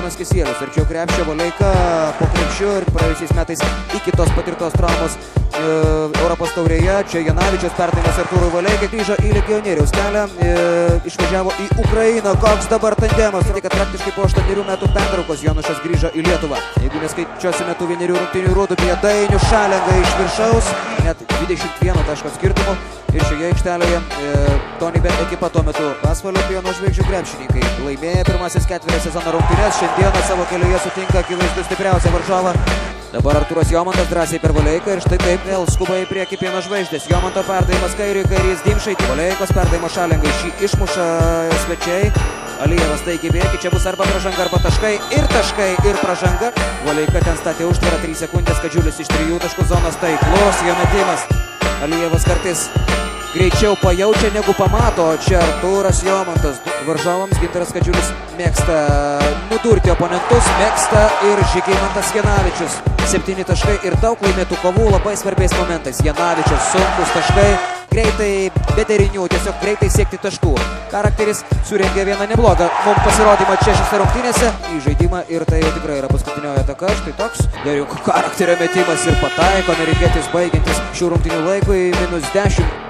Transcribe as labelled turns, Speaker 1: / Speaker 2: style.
Speaker 1: Jonas Kisielius. Arčiau krepšio Valeika po krepšiu ir praėjusiais metais iki tos patirtos traumos Europos taurėje. Čia Janavičius perdavimas Artūrui Valeikai, grįžo į legionieriaus kelią, išvažiavo į Ukrainą. Koks dabar tandemas? Tai kad praktiškai po 8 metų pertraukos Jonušas grįžo į Lietuvą. Jeigu neskaičiuosime tų 1 rungtynių Rūdupyje, Dainius Šalenga iš viršaus, net 21 taško skirtumu. Ir šioje aikštelėje Tonybet ekipa tuo metu Pasvalio Pieno žvaigždžių krepšininkai laimėjo pirmasis ketvirčio sezono rungtynes. Šiandieną savo kelyje sutinka akivaizdų stipriausią varžovą. Dabar Artūras Jomantas drąsiai per Valeiką ir štai taip vėl skuba į priekį Pieno žvaigždės. Jomanto perdavimas kairys Dimšai, Valeikos perdavimo Šalengai, šį išmuša svečiai. Alijevas taikiai prieki, čia bus arba pražanga, arba taškai ir pražanga. Valeika ten statė užtvarą, 3 sekundės, Kadžiulis iš 3 taškų zonos taiklus, jo metimas. Alijevas kartais greičiau pajaučia negu pamato. Čia Artūras Jomantas. Varžovams Gintaras Kadžiulis mėgsta nudurti oponentus, mėgsta ir Žygimantas Janavičius. 7 taškai ir daug laimėtų kovų labai svarbiais momentais. Janavičius sunkus taškai, greitai be derinių, tiesiog greitai siekti taškų. Charakteris surengė vieną neblogą mums pasirodymą čia šiose rungtynėse į žaidimą ir tai tikrai yra paskutinioji ataka. Štai toks Deriuko charakterio metimas ir pataiko amerikietis baigiantis šių rungtynių laikui -10.